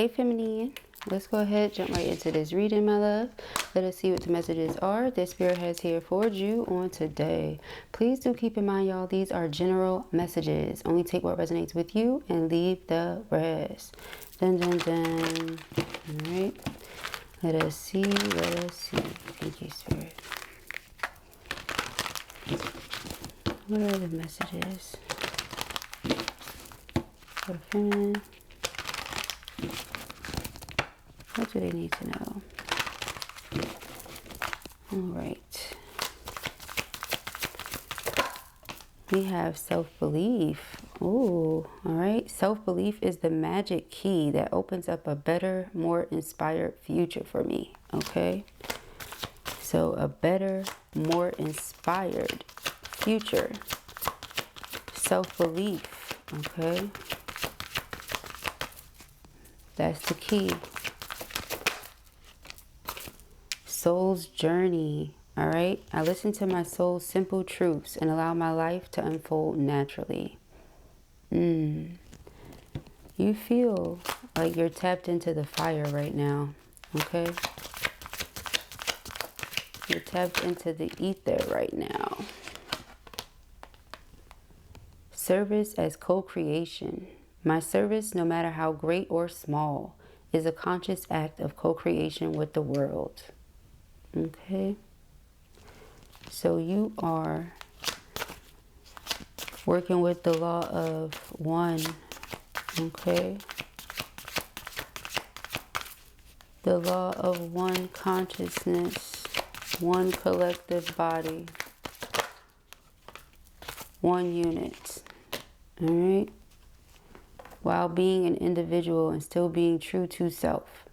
Hey feminine, let's go ahead, jump right into this reading, my love. Let us see what the messages are that Spirit has here for you on today. Please do keep in mind, y'all, these are general messages. Only take what resonates with you and leave the rest. Dun dun dun. All right. Let us see. Let us see. Thank you, Spirit. What are the messages for feminine? What do they need to know? All right. We have self-belief. Ooh, all right. Self-belief is the magic key that opens up a better, more inspired future for me. Okay. So a better, more inspired future. Self-belief. Okay. That's the key. Soul's journey. All right. I listen to my soul's simple truths and allow my life to unfold naturally. You feel like you're tapped into the fire right now. Okay. You're tapped into the ether right now. Service as co-creation. My service, no matter how great or small, is a conscious act of co-creation with the world. Okay. So you are working with the law of one. Okay. The law of one consciousness, one collective body, one unit. All right. While being an individual and still being true to self.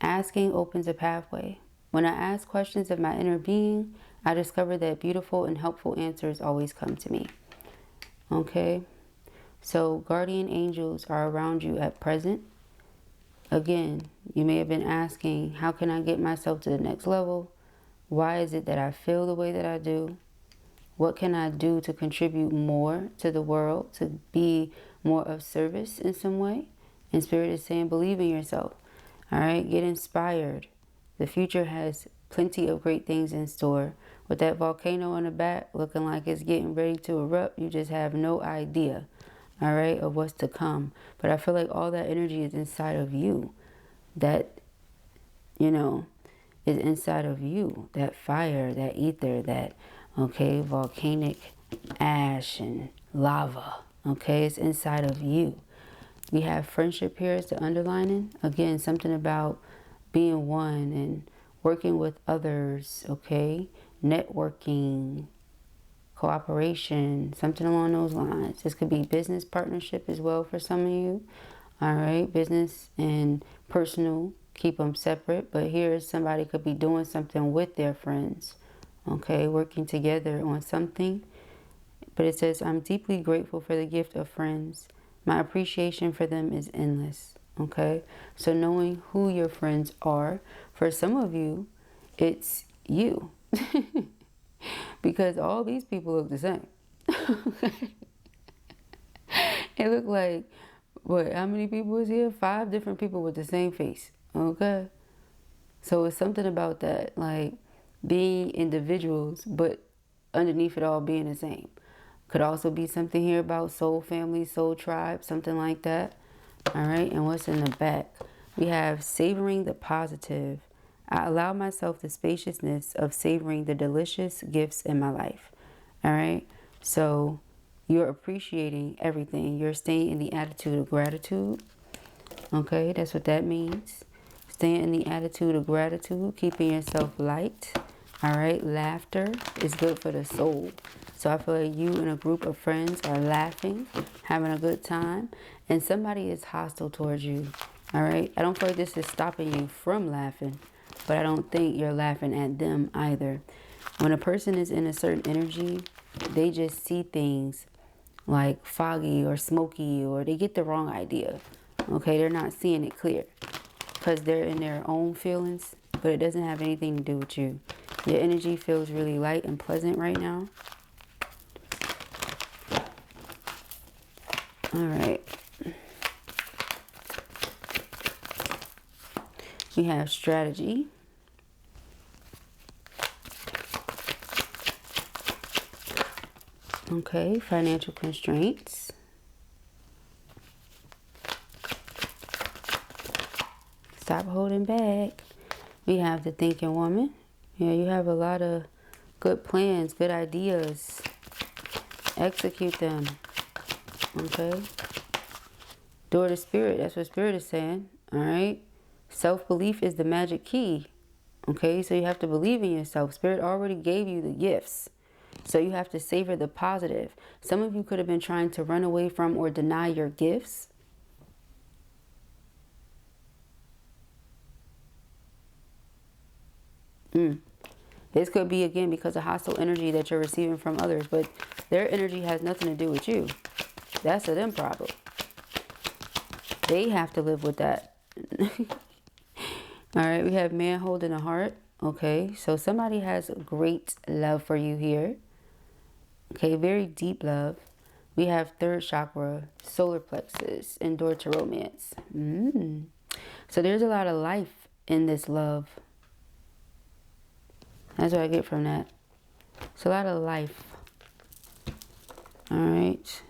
Asking opens a pathway. When I ask questions of my inner being, I discover that beautiful and helpful answers always come to me. Okay. So guardian angels are around you at present. Again, you may have been asking, how can I get myself to the next level? Why is it that I feel the way that I do? What can I do to contribute more to the world, to be more of service in some way? And Spirit is saying, believe in yourself. All right, get inspired. The future has plenty of great things in store. With that volcano in the back looking like it's getting ready to erupt, you just have no idea, all right, of what's to come. But I feel like all that energy is inside of you. That, you know, is inside of you. That fire, that ether, that, okay, volcanic ash and lava, okay, it's inside of you. We have friendship here as the underlining. Again, something about being one and working with others, okay? Networking, cooperation, something along those lines. This could be business partnership as well for some of you. All right, business and personal, keep them separate. But here somebody could be doing something with their friends, okay? Working together on something. But it says, I'm deeply grateful for the gift of friends. My appreciation for them is endless. Okay, so knowing who your friends are, for some of you, it's you. Because all these people look the same. It look like, what, how many people is here? 5 different people with the same face. Okay, so it's something about that, like being individuals, but underneath it all being the same. Could also be something here about soul family, soul tribe, something like that. All right, and what's in the back? We have savoring the positive. I allow myself the spaciousness of savoring the delicious gifts in my life. All right, so you're appreciating everything. You're staying in the attitude of gratitude. Okay, that's what that means. Staying in the attitude of gratitude, keeping yourself light. All right, laughter is good for the soul. So I feel like you and a group of friends are laughing, having a good time, and somebody is hostile towards you. All right, I don't feel like this is stopping you from laughing, but I don't think you're laughing at them either. When a person is in a certain energy, they just see things like foggy or smoky, or they get the wrong idea. Okay, they're not seeing it clear because they're in their own feelings, but it doesn't have anything to do with you. Your energy feels really light and pleasant right now. All right. We have strategy. Okay, financial constraints. Stop holding back. We have the thinking woman. Yeah, you have a lot of good plans, good ideas. Execute them. Okay. Door to spirit. That's what spirit is saying. All right. Self-belief is the magic key. Okay. So you have to believe in yourself. Spirit already gave you the gifts. So you have to savor the positive. Some of you could have been trying to run away from or deny your gifts. This could be, again, because of hostile energy that you're receiving from others. But their energy has nothing to do with you. That's a them problem. They have to live with that. All right, we have man holding a heart. Okay, so somebody has great love for you here. Okay, very deep love. We have third chakra, solar plexus, and door to romance. So there's a lot of life in this love. That's what I get from that. It's a lot of life. All right.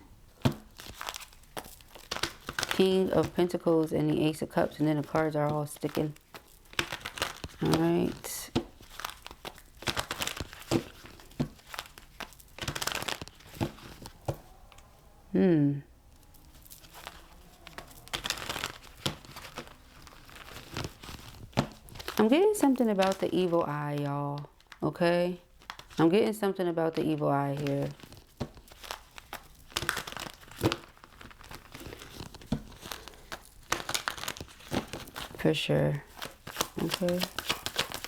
King of Pentacles and the Ace of Cups, and then the cards are all sticking. All right. I'm getting something about the evil eye, y'all. Okay? I'm getting something about the evil eye here. For sure. Okay?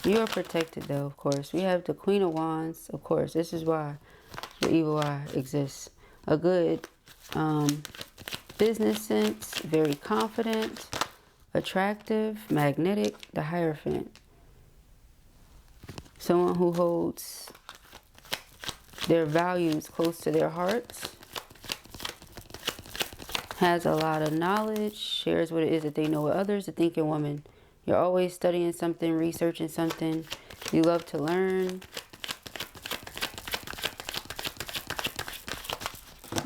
You are protected, though, of course. We have the Queen of Wands. Of course, this is why the evil eye exists. A good business sense. Very confident. Attractive. Magnetic. The Hierophant. Someone who holds their values close to their hearts. Has a lot of knowledge. Shares what it is that they know with others. The thinking woman. You're always studying something, researching something. You love to learn.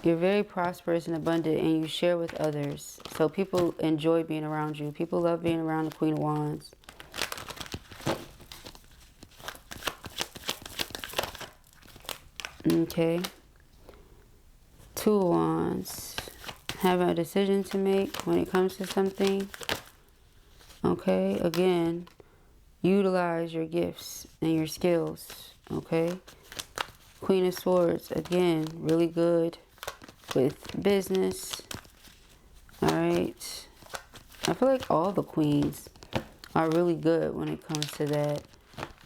You're very prosperous and abundant, and you share with others. So people enjoy being around you. People love being around the Queen of Wands. Okay. Two of Wands. Having a decision to make when it comes to something. Okay. Again, utilize your gifts and your skills. Okay. Queen of Swords. Again, really good with business. All right. I feel like all the queens are really good when it comes to that.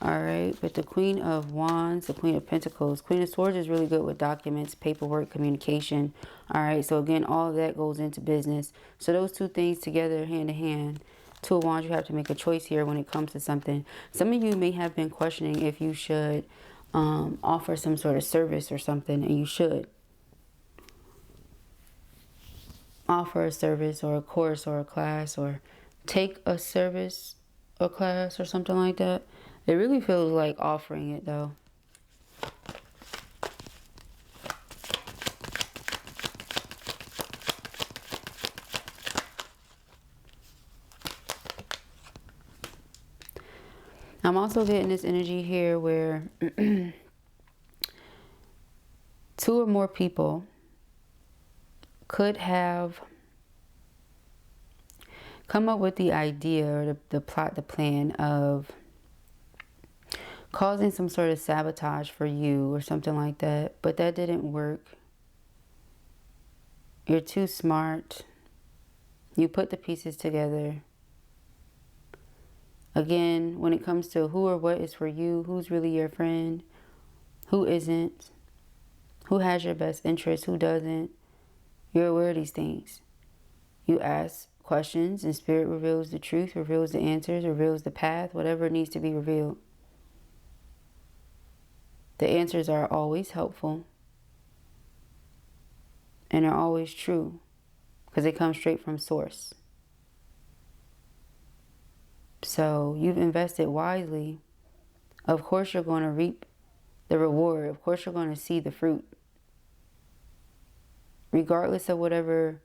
All right, but the Queen of Wands, the Queen of Pentacles, Queen of Swords is really good with documents, paperwork, communication. All right, so again, all of that goes into business. So those two things together, hand in hand. Two of Wands, you have to make a choice here when it comes to something. Some of you may have been questioning if you should offer some sort of service or something, and you should. Offer a service or a course or a class, or take a service or class or something like that. It really feels like offering it, though. I'm also getting this energy here where two or more people could have come up with the idea or the plot, the plan of causing some sort of sabotage for you or something like that, but that didn't work. You're too smart. You put the pieces together. Again, when it comes to who or what is for you, who's really your friend, who isn't, who has your best interest, who doesn't, you're aware of these things. You ask questions and Spirit reveals the truth, reveals the answers, reveals the path, whatever needs to be revealed. The answers are always helpful and are always true because they come straight from source. So you've invested wisely. Of course you're going to reap the reward. Of course you're going to see the fruit. Regardless of whatever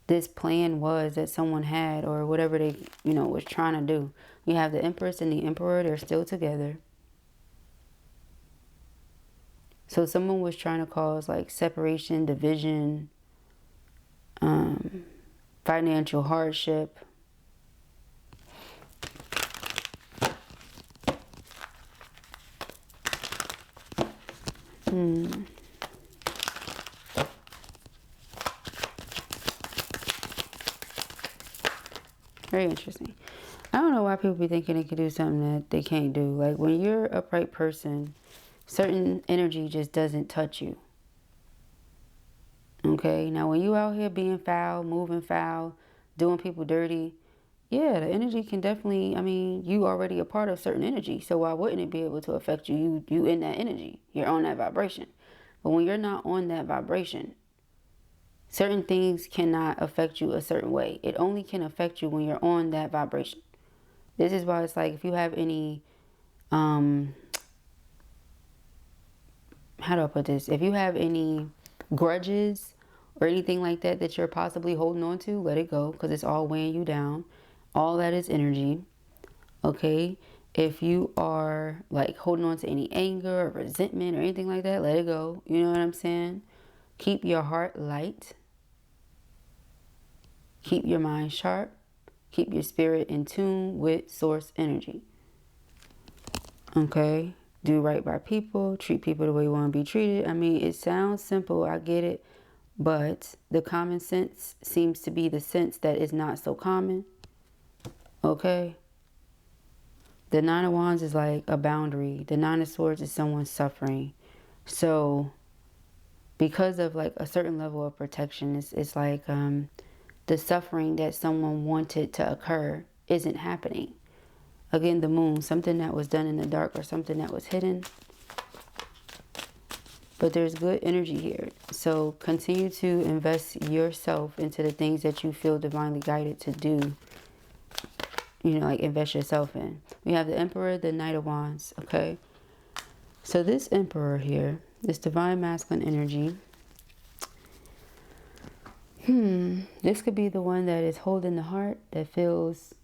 this plan was that someone had, or whatever they, was trying to do. We have the Empress and the Emperor. They're still together. So someone was trying to cause like separation, division, financial hardship. Very interesting. I don't know why people be thinking they can do something that they can't do. Like when you're a upright person, certain energy just doesn't touch you. Okay? Now when you out here being foul, moving foul, doing people dirty, yeah, the energy can definitely, you already a part of certain energy. So why wouldn't it be able to affect you? You in that energy. You're on that vibration. But when you're not on that vibration, certain things cannot affect you a certain way. It only can affect you when you're on that vibration. This is why it's like if you have any, how do I put this? If you have any grudges or anything like that that you're possibly holding on to, let it go, because it's all weighing you down. All that is energy. Okay? If you are like holding on to any anger or resentment or anything like that, let it go. You know what I'm saying? Keep your heart light. Keep your mind sharp. Keep your spirit in tune with source energy. Okay? Do right by people. Treat people the way you want to be treated. It sounds simple. I get it. But the common sense seems to be the sense that is not so common. Okay? The Nine of Wands is like a boundary. The Nine of Swords is someone suffering. So, because of like a certain level of protection, it's like the suffering that someone wanted to occur isn't happening. Again, the Moon, something that was done in the dark or something that was hidden. But there's good energy here. So continue to invest yourself into the things that you feel divinely guided to do. Like invest yourself in. We have the Emperor, the Knight of Wands, okay? So this Emperor here, this divine masculine energy, this could be the one that is holding the heart, that feels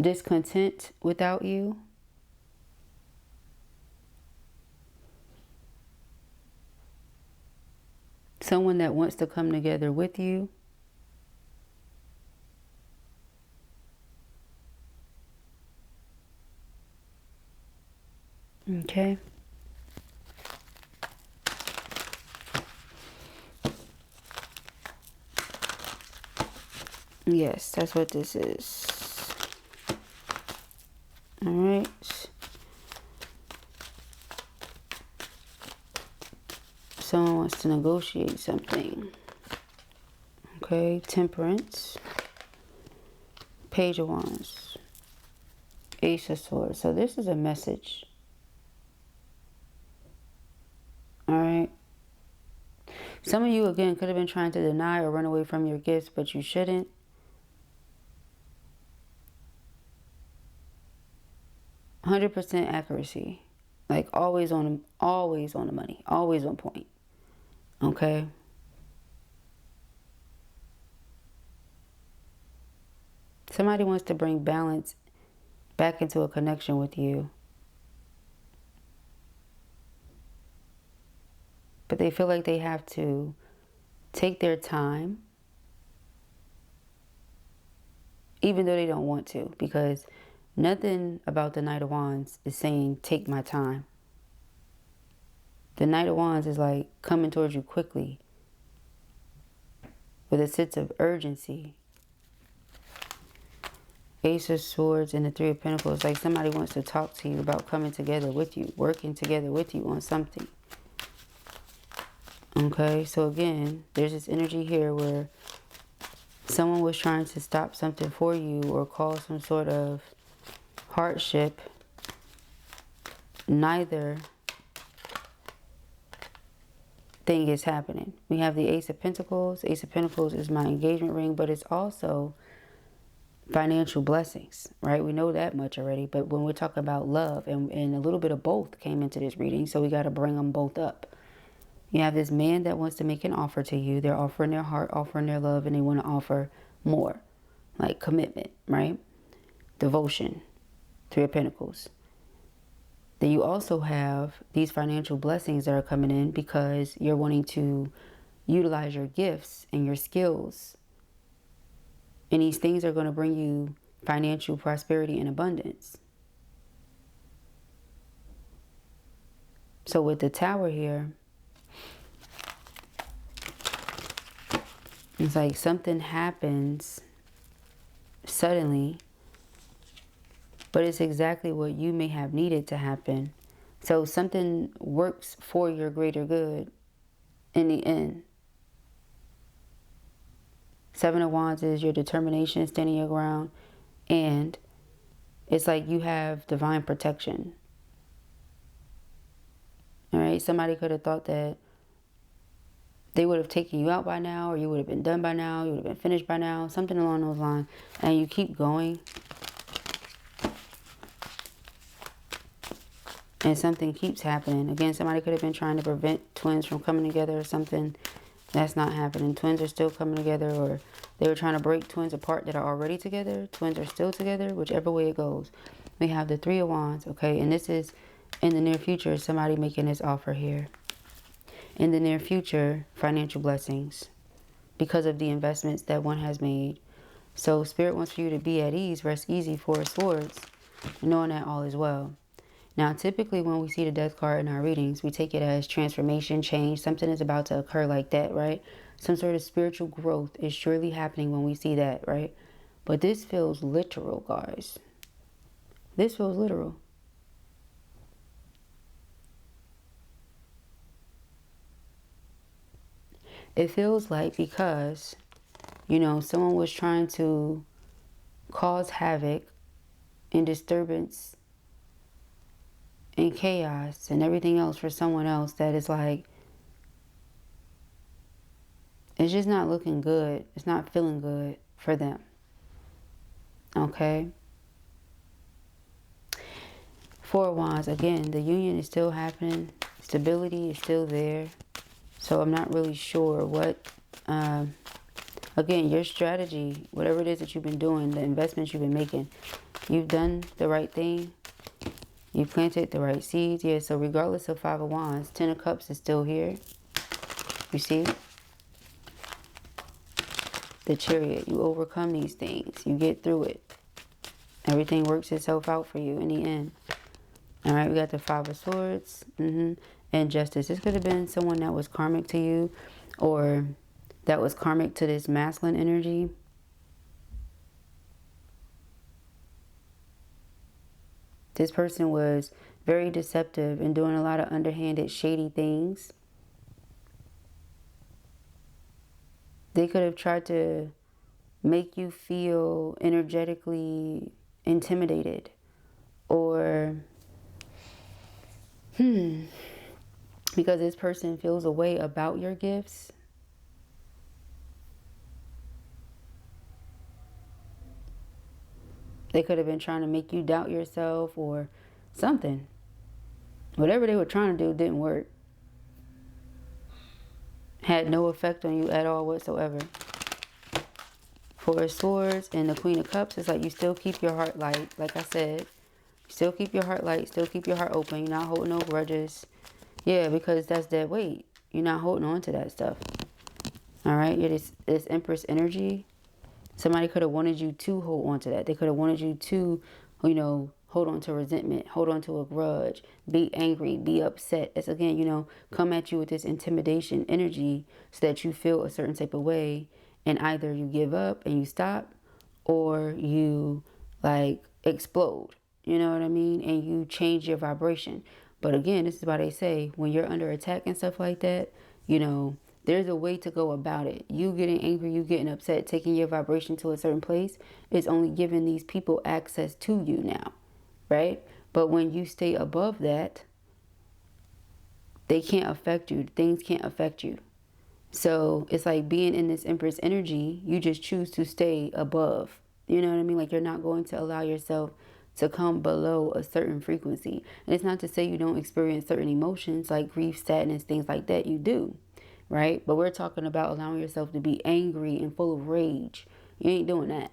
discontent without you. Someone that wants to come together with you. Okay. Yes, that's what this is. All right. Someone wants to negotiate something. Okay, Temperance. Page of Wands. Ace of Swords. So this is a message. All right. Some of you, again, could have been trying to deny or run away from your gifts, but you shouldn't. %, accuracy. Like always on the money. Always on point. Okay. Somebody wants to bring balance back into a connection with you. But they feel like they have to take their time, even though they don't want to, because nothing about the Knight of Wands is saying, take my time. The Knight of Wands is like coming towards you quickly with a sense of urgency. Ace of Swords and the Three of Pentacles, like somebody wants to talk to you about coming together with you, working together with you on something. Okay, so again, there's this energy here where someone was trying to stop something for you or cause some sort of hardship. Neither thing is happening. We have the Ace of Pentacles. Ace of Pentacles is my engagement ring, but it's also financial blessings, right? We know that much already. But when we're talking about love, and a little bit of both came into this reading, so we got to bring them both up. You have this man that wants to make an offer to you. They're offering their heart, offering their love, and they want to offer more, like commitment, right? Devotion, Three of Pentacles. Then you also have these financial blessings that are coming in because you're wanting to utilize your gifts and your skills. And these things are going to bring you financial prosperity and abundance. So with the Tower here, it's like something happens suddenly, but it's exactly what you may have needed to happen. So something works for your greater good in the end. Seven of Wands is your determination, standing your ground, and it's like you have divine protection. All right, somebody could have thought that they would have taken you out by now, or you would have been done by now, you would have been finished by now, something along those lines, and you keep going. And something keeps happening. Again, somebody could have been trying to prevent twins from coming together or something. That's not happening. Twins are still coming together, or they were trying to break twins apart that are already together. Twins are still together, whichever way it goes. We have the Three of Wands, okay? And this is in the near future, somebody making this offer here. In the near future, financial blessings because of the investments that one has made. So Spirit wants for you to be at ease, rest easy, Four of Swords, knowing that all is well. Now, typically when we see the Death card in our readings, we take it as transformation, change. Something is about to occur like that, right? Some sort of spiritual growth is surely happening when we see that, right? But this feels literal, guys. This feels literal. It feels like because, you know, someone was trying to cause havoc and disturbance and chaos and everything else for someone else, that is like, it's just not looking good. It's not feeling good for them. Okay? Four of Wands, again, the union is still happening. Stability is still there. So I'm not really sure what, again, your strategy, whatever it is that you've been doing, the investments you've been making, you've done the right thing. You planted the right seeds. Yeah, so regardless of Five of Wands, Ten of Cups is still here. You see? The Chariot. You overcome these things. You get through it. Everything works itself out for you in the end. All right, we got the Five of Swords. And Justice. This could have been someone that was karmic to you, or that was karmic to this masculine energy. This person was very deceptive and doing a lot of underhanded, shady things. They could have tried to make you feel energetically intimidated, or because this person feels a way about your gifts. They could have been trying to make you doubt yourself or something. Whatever they were trying to do didn't work. Had no effect on you at all whatsoever. Four of Swords and the Queen of Cups, it's like you still keep your heart light. Like I said, you still keep your heart light, still keep your heart open. You're not holding no grudges. Yeah, because that's dead weight. You're not holding on to that stuff. All right, you're this Empress energy. Somebody could have wanted you to hold on to that. They could have wanted you to, you know, hold on to resentment, hold on to a grudge, be angry, be upset. It's again, you know, come at you with this intimidation energy so that you feel a certain type of way, and either you give up and you stop, or you like explode. You know what I mean? And you change your vibration. But again, this is why they say when you're under attack and stuff like that, you know, there's a way to go about it. You getting angry, you getting upset, taking your vibration to a certain place is only giving these people access to you now, right? But when you stay above that, they can't affect you. Things can't affect you. So it's like being in this Empress energy, you just choose to stay above. You know what I mean? Like, you're not going to allow yourself to come below a certain frequency. And it's not to say you don't experience certain emotions like grief, sadness, things like that. You do, right? But we're talking about allowing yourself to be angry and full of rage. You ain't doing that,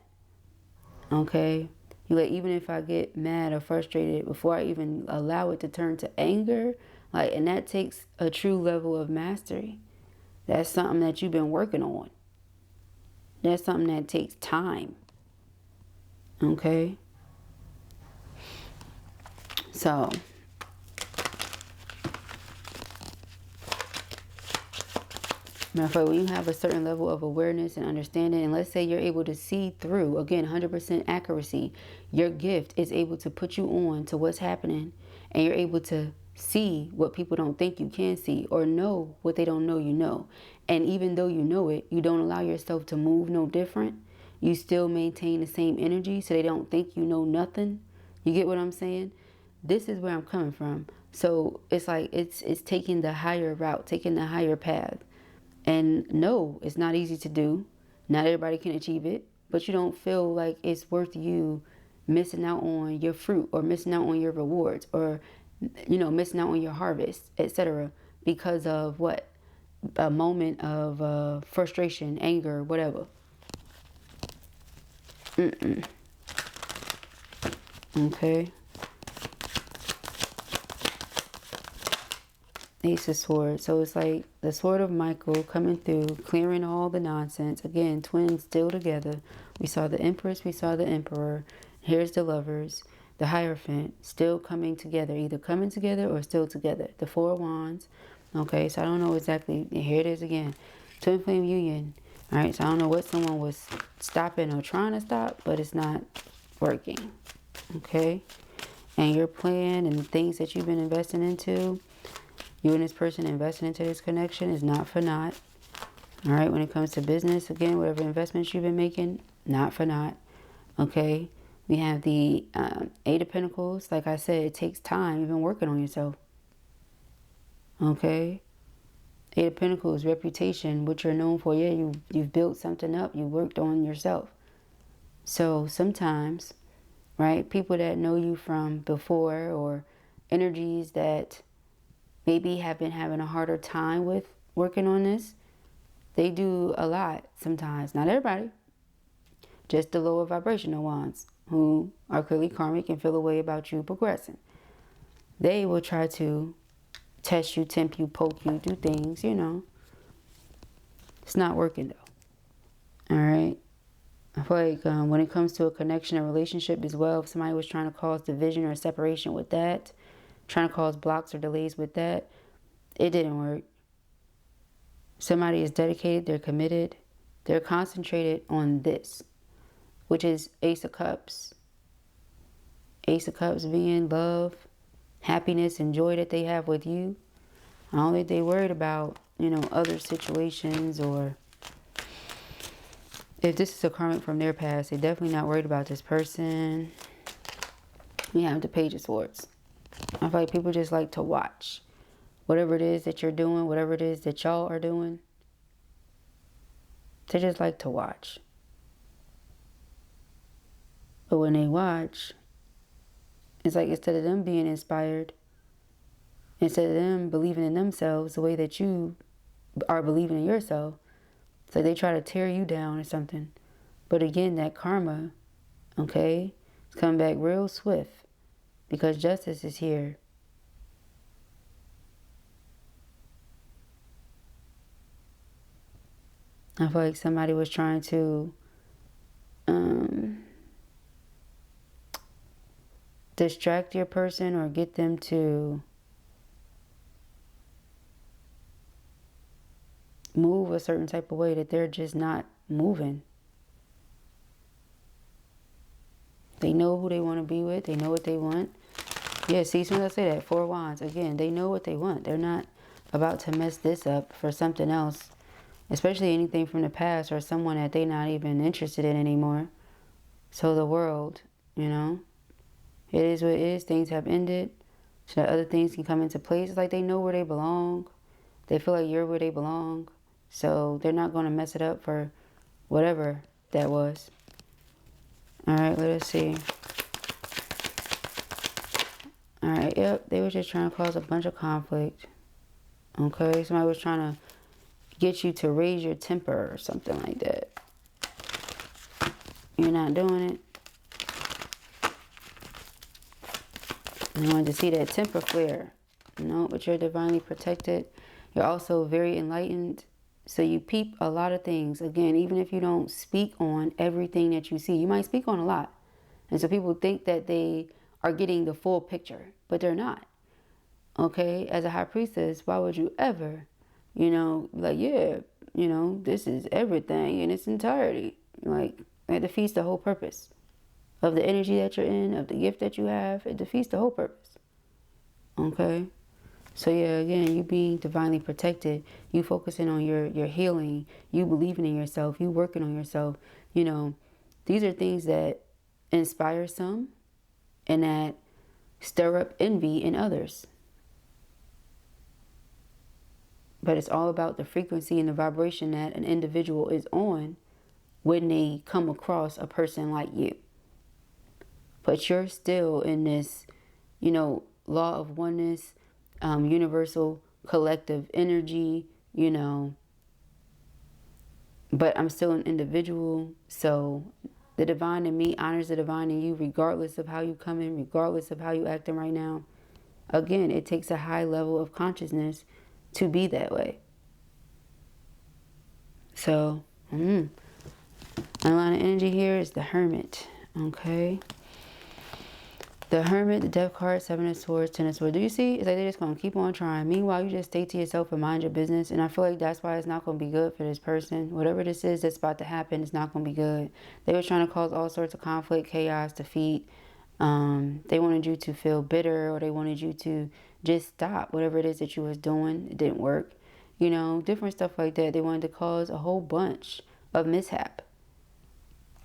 okay? You like, even if I get mad or frustrated, before I even allow it to turn to anger, like, and that takes a true level of mastery. That's something that you've been working on. That's something that takes time, okay? So, matter of fact, when you have a certain level of awareness and understanding, and let's say you're able to see through, again, 100% accuracy, your gift is able to put you on to what's happening, and you're able to see what people don't think you can see, or know what they don't know you know. And even though you know it, you don't allow yourself to move no different. You still maintain the same energy so they don't think you know nothing. You get what I'm saying? This is where I'm coming from. So it's like it's taking the higher route, taking the higher path. And no, it's not easy to do. Not everybody can achieve it, but you don't feel like it's worth you missing out on your fruit, or missing out on your rewards, or, you know, missing out on your harvest, etc. because of what? A moment of frustration, anger, whatever. Okay. Ace of Swords. So it's like the Sword of Michael coming through, clearing all the nonsense. Again, twins still together. We saw the Empress, we saw the Emperor. Here's the Lovers, the Hierophant, still coming together. Either coming together or still together. The Four of Wands. Okay, so I don't know exactly. Here it is again. Twin Flame Union. Alright, so I don't know what someone was stopping or trying to stop, but it's not working. Okay? And your plan and the things that you've been investing into, you and this person investing into this connection, is not for naught. All right, when it comes to business, again, whatever investments you've been making, not for naught. Okay, we have the Eight of Pentacles. Like I said, it takes time. You've been working on yourself. Okay, Eight of Pentacles, reputation, what you're known for. Yeah, you've built something up. You worked on yourself. So sometimes, right, people that know you from before, or energies that maybe have been having a harder time with working on this, they do a lot sometimes. Not everybody. Just the lower vibrational ones who are clearly karmic and feel a way about you progressing. They will try to test you, tempt you, poke you, do things, you know. It's not working though. Alright. I feel like when it comes to a connection, a relationship as well, if somebody was trying to cause division or separation with that, trying to cause blocks or delays with that, it didn't work. Somebody is dedicated, they're committed, they're concentrated on this, which is Ace of Cups. Ace of Cups being love, happiness, and joy that they have with you. I don't think they worried about, you know, other situations, or if this is a karmic from their past, they're definitely not worried about this person. We have the Page of Swords. I feel like people just like to watch. Whatever it is that you're doing, whatever it is that y'all are doing, they just like to watch. But when they watch, it's like instead of them being inspired, instead of them believing in themselves the way that you are believing in yourself, it's like they try to tear you down or something. But again, that karma, okay, it's coming back real swift because justice is here. I feel like somebody was trying to distract your person or get them to move a certain type of way that they're just not moving. They know who they want to be with. They know what they want. Yeah, see, as soon as I say that, Four Wands, again, they know what they want. They're not about to mess this up for something else, especially anything from the past or someone that they're not even interested in anymore. So the world, you know, it is what it is. Things have ended so that other things can come into place. It's like they know where they belong. They feel like you're where they belong. So they're not going to mess it up for whatever that was. All right, let us see. All right, yep, they were just trying to cause a bunch of conflict. Okay, somebody was trying to get you to raise your temper or something like that. You're not doing it. You wanted to see that temper flare. No, but you're divinely protected. You're also very enlightened. So you peep a lot of things. Again, even if you don't speak on everything that you see, you might speak on a lot. And so people think that they are getting the full picture, but they're not. Okay, as a high priestess, why would you ever, be like, yeah, this is everything in its entirety. Like, it defeats the whole purpose of the energy that you're in, of the gift that you have. It defeats the whole purpose. Okay? So yeah, again, you being divinely protected, you focusing on your healing, you believing in yourself, you working on yourself. These are things that inspire some and that stir up envy in others. But it's all about the frequency and the vibration that an individual is on when they come across a person like you. But you're still in this, law of oneness, universal collective energy, but I'm still an individual. So the divine in me honors the divine in you, regardless of how you come in, regardless of how you acting right now. Again, it takes a high level of consciousness to be that way. So, a line of energy here is the Hermit. Okay. The Hermit, the Death card, Seven of Swords, Ten of Swords. Do you see? It's like they're just going to keep on trying. Meanwhile, you just stay to yourself and mind your business. And I feel like that's why it's not going to be good for this person. Whatever this is that's about to happen, it's not going to be good. They were trying to cause all sorts of conflict, chaos, defeat. They wanted you to feel bitter, or they wanted you to just stop whatever it is that you was doing. It didn't work. Different stuff like that. They wanted to cause a whole bunch of mishap.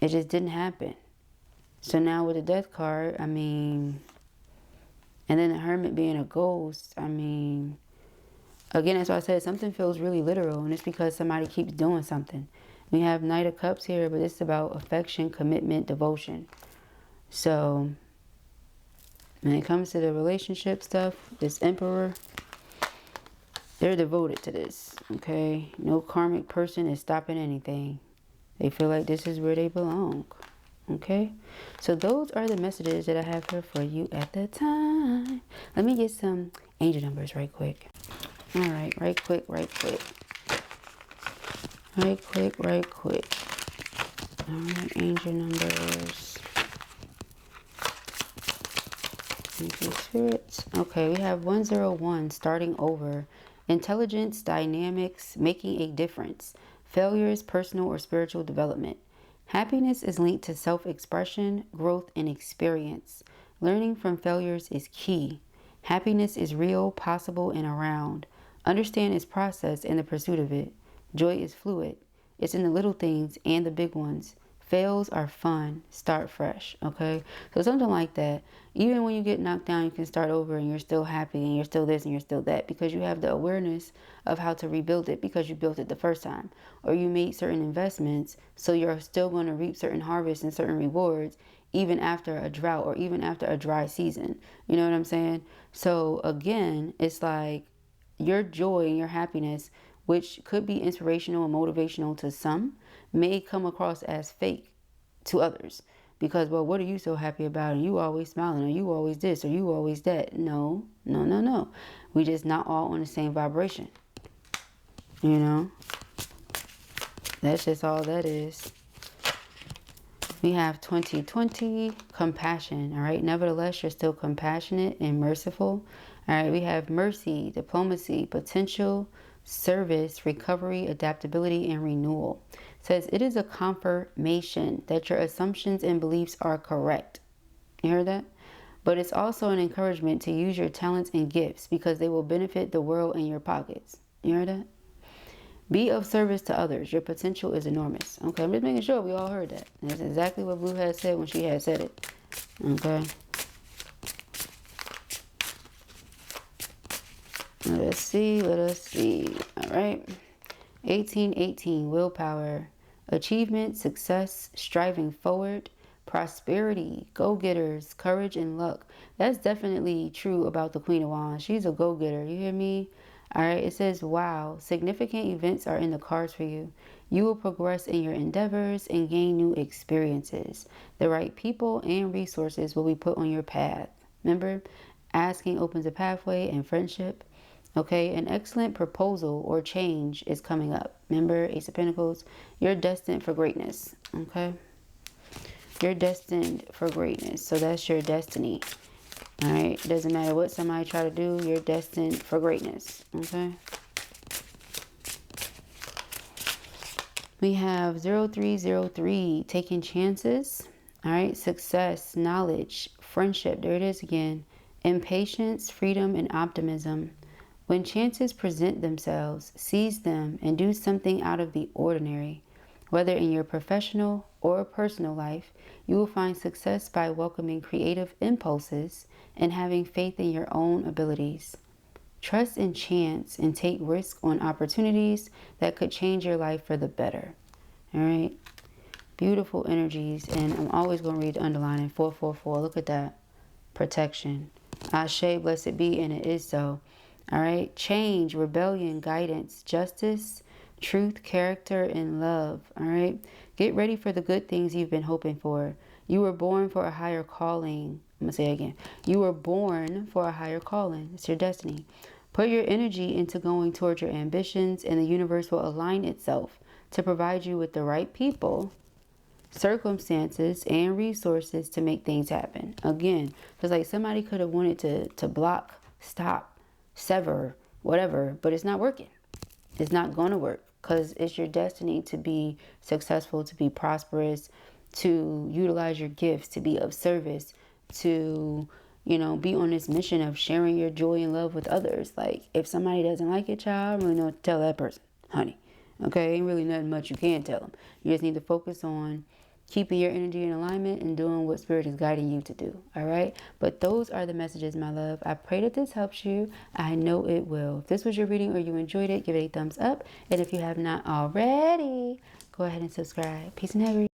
It just didn't happen. So now with the Death card, and then the Hermit being a ghost, again, that's why I said something feels really literal, and it's because somebody keeps doing something. We have Knight of Cups here, but it's about affection, commitment, devotion. So when it comes to the relationship stuff, this Emperor, they're devoted to this, okay? No karmic person is stopping anything. They feel like this is where they belong. Okay, so those are the messages that I have here for you at the time. Let me get some angel numbers right quick. All right, right quick. All right, angel numbers. Thank you, spirits. Okay, we have 101, starting over. Intelligence, dynamics, making a difference. Failures, personal or spiritual development. Happiness is linked to self-expression, growth, and experience. Learning from failures is key. Happiness is real, possible, and around. Understand its process and the pursuit of it. Joy is fluid. It's in the little things and the big ones. Fails are fun. Start fresh, okay? So something like that. Even when you get knocked down, you can start over and you're still happy and you're still this and you're still that because you have the awareness of how to rebuild it because you built it the first time. Or you made certain investments, so you're still going to reap certain harvests and certain rewards even after a drought or even after a dry season. You know what I'm saying? So again, it's like your joy and your happiness, which could be inspirational and motivational to some, may come across as fake to others. Because, well, what are you so happy about? And you always smiling, or you always this, or you always that. No. We just not all on the same vibration. That's just all that is. We have 2020, compassion, all right? Nevertheless, you're still compassionate and merciful. All right, we have mercy, diplomacy, potential, service, recovery, adaptability, and renewal. It says it is a confirmation that your assumptions and beliefs are correct. You heard that? But it's also an encouragement to use your talents and gifts because they will benefit the world and your pockets. You heard that? Be of service to others. Your potential is enormous. Okay, I'm just making sure we all heard that. And that's exactly what Blue had said when she had said it. Okay. Let us see. All right. 1818, willpower, achievement, success, striving forward, prosperity, go-getters, courage, and luck. That's definitely true about the Queen of Wands. She's a go-getter. You hear me? All right. It says, wow, significant events are in the cards for you. You will progress in your endeavors and gain new experiences. The right people and resources will be put on your path. Remember, asking opens a pathway and friendship. Okay, an excellent proposal or change is coming up. Remember, Ace of Pentacles, you're destined for greatness. Okay, you're destined for greatness. So that's your destiny. All right, it doesn't matter what somebody try to do, you're destined for greatness. Okay. We have 0303, taking chances. All right, success, knowledge, friendship. There it is again. Impatience, freedom, and optimism. When chances present themselves, seize them and do something out of the ordinary. Whether in your professional or personal life, you will find success by welcoming creative impulses and having faith in your own abilities. Trust in chance and take risks on opportunities that could change your life for the better. All right. Beautiful energies. And I'm always going to read the underlining. 444. Look at that. Protection. Ashe, blessed be, and it is so. All right. Change, rebellion, guidance, justice, truth, character, and love. All right. Get ready for the good things you've been hoping for. You were born for a higher calling. I'm going to say it again. You were born for a higher calling. It's your destiny. Put your energy into going towards your ambitions, and the universe will align itself to provide you with the right people, circumstances, and resources to make things happen. Again, because like somebody could have wanted to block, stop, sever, whatever, but it's not working. It's not going to work because it's your destiny to be successful, to be prosperous, to utilize your gifts, to be of service, to, you know, be on this mission of sharing your joy and love with others. Like, if somebody doesn't like it, child, I don't really know what to tell that person, honey. Okay, ain't really nothing much you can tell them. You just need to focus on keeping your energy in alignment and doing what Spirit is guiding you to do. All right, but those are the messages, my love. I pray that this helps you. I know it will. If this was your reading or you enjoyed it, give it a thumbs up. And if you have not already, go ahead and subscribe. Peace and hair.